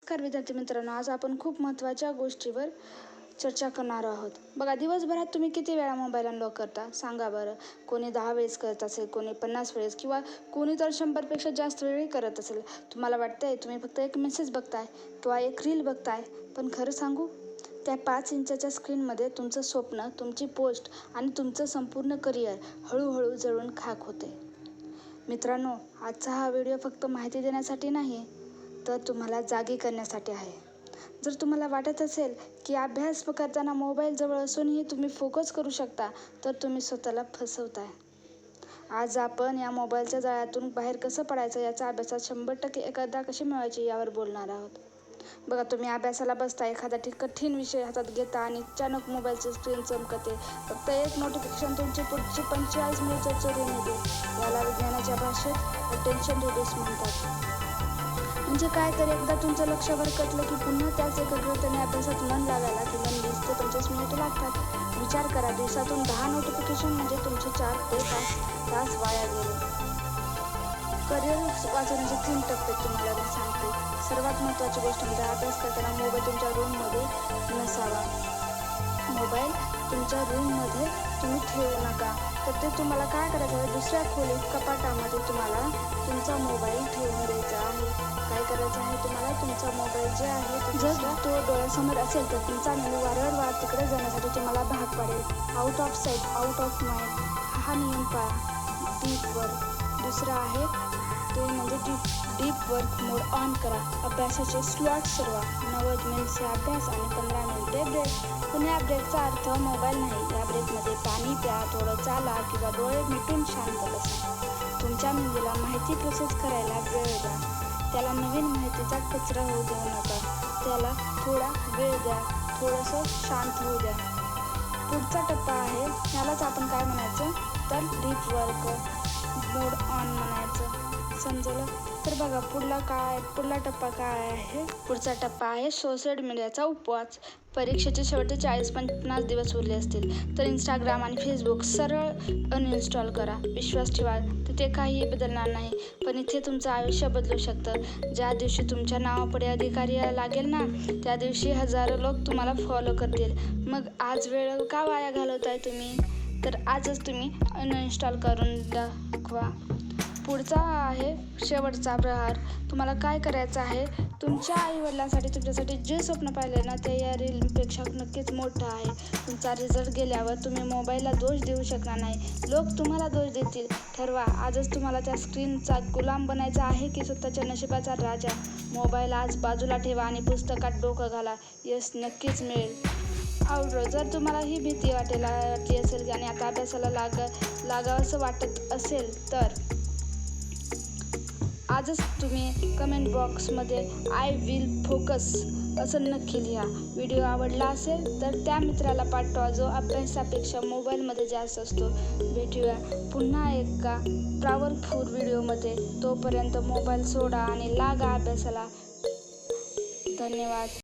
नमस्कार विद्यार्थी मित्रांनो, आज आपण खूप महत्त्वाच्या गोष्टीवर चर्चा करणार आहोत. बघा, दिवसभरात तुम्ही किती वेळा मोबाईल अनलॉक करता सांगा बरं. कोणी 10 वेळेस करत असेल, कोणी 50 वेळेस किंवा कोणी तर 100पेक्षा जास्त वेळही करत असेल. तुम्हाला वाटतंय तुम्ही फक्त एक मेसेज बघताय किंवा एक रील बघताय, पण खरं सांगू, त्या 5 इंचाच्या स्क्रीनमध्ये तुमचं स्वप्न, तुमची पोस्ट आणि तुमचं संपूर्ण करिअर हळूहळू जळून खाक होते. मित्रांनो, आजचा हा व्हिडिओ फक्त माहिती देण्यासाठी नाही, तर तुम्हाला जागी करण्यासाठी आहे. जर तुम्हाला वाटत असेल की अभ्यास करताना मोबाईल जवळ असूनही तुम्ही फोकस करू शकता, तर तुम्ही स्वतःला फसवताय. आज आपण या मोबाईलच्या जाळ्यातून बाहेर कसं पडायचं, याचा अभ्यासात 100% एकाग्रता कशी मिळवायची यावर बोलणार आहोत. बघा, तुम्ही अभ्यासाला बसता, एखादा कठीण विषय हातात घेता आणि अचानक मोबाईलची स्क्रीन चमकते. फक्त एक नोटिफिकेशन तुमची पुढची 45 मिनिटं चोरून नेते. याला विज्ञानाच्या भाषेत अटेन्शन रिड्यूस म्हणतात. म्हणजे काय, तर एकदा तुमचं लक्ष भरकटलं की पुन्हा त्याच एकाग्रतेने अभ्यासात मन लागायला किमान 20 ते 25 मिनिटं लागतात. विचार करा, दिवसातून 10 नोटिफिकेशन म्हणजे तुमचे 4 ते 5 तास वाया गेले. करिअर वाचवण्याचे 3 टप्पे तुम्हाला मी सांगते. सर्वात महत्त्वाची गोष्ट म्हणजे अभ्यास करताना मोबाईल तुमच्या रूममध्ये नसावा. मोबाईल तुमच्या रूममध्ये तुम्ही ठेवू नका. तर ते तुम्हाला काय करायचं आहे, दुसऱ्या खोलीत कपाटामध्ये तुम्हाला तुमचा मोबाईल ठेवून द्यायचा आहे. काय करायचं आहे तुम्हाला, तुमचा मोबाईल जे आहे, जर तो डोळ्यासमोर असेल तर तुमचा मेंदू वारंवार तिकडे जाण्यासाठी तुम्हाला भाग पाडेल. Out of site, out of mind हा नियम पाळा. डीप वर्क दुसरा आहे, ते म्हणजे डीप वर्क मोड ऑन करा. अभ्यासाचे स्लॉट ठरवा. 90 मिनिटचे अभ्यास आणि 15 मिनिटे ब्रेक. पण या ब्रेकचा अर्थ मोबाईल नाही. या ब्रेकमध्ये पाणी प्या, थोडं चाला किंवा डोळे मिटून शांत बसा. तुमच्या मेंदूला माहिती प्रोसेस करायला वेळ द्या. त्याला नवीन माहितीचा कचरा होऊ देऊ नका. त्याला थोडा वेळ द्या, थोडंसं शांत होऊ द्या. पुढचा टप्पा आहे, यालाच आपण काय म्हणायचं, तर डीप वर्क मोड ऑन म्हणायचं. समजलं? तर बघा, पुढला टप्पा काय आहे. पुढचा टप्पा आहे सोशल मीडियाचा उपवास. परीक्षेचे शेवटचे 40-50 दिवस उरले असतील तर इंस्टाग्राम आणि फेसबुक सरळ अनइन्स्टॉल करा. विश्वास ठेवा, तिथे काहीही बदलणार नाही, पण इथे तुमचं आयुष्य बदलू शकतं. ज्या दिवशी तुमच्या नावापुढे अधिकारी लागेल ना, त्या दिवशी हजारो लोक तुम्हाला फॉलो करतील. मग आज वेळ का वाया घालवताय तुम्ही? तर आजच तुम्ही अनइन्स्टॉल करून दाखवा. पुढचा आहे शेवटचा प्रहार. तुम्हाला काय करायचं आहे, तुमच्या आईवडिलांसाठी, तुमच्यासाठी जे स्वप्न पाहिले ना, ते या रीलपेक्षा नक्कीच मोठं आहे. तुमचा रिझल्ट गेल्यावर तुम्ही मोबाईलला दोष देऊ शकणार नाही, लोक तुम्हाला दोष देतील. ठरवा, आजच तुम्हाला त्या स्क्रीनचा गुलाम बनायचा आहे की स्वतःच्या नशिबाचा राजा. मोबाईल आज बाजूला ठेवा आणि पुस्तकात डोकं घाला. यश नक्कीच मिळेल. जर तुम्हाला ही भीती वाटली असेल आणि आता अभ्यासाला लागावंसं वाटत असेल, तर आजच तुम्ही कमेंट बॉक्समध्ये आय विल फोकस असं नक्की लिहा. व्हिडिओ आवडला असेल तर त्या मित्राला पाठवा जो अभ्यासापेक्षा मोबाईलमध्ये जास्त असतो. भेटूया पुन्हा एका पॉवरफुल व्हिडिओमध्ये. तोपर्यंत मोबाईल सोडा आणि लागा अभ्यासाला. धन्यवाद.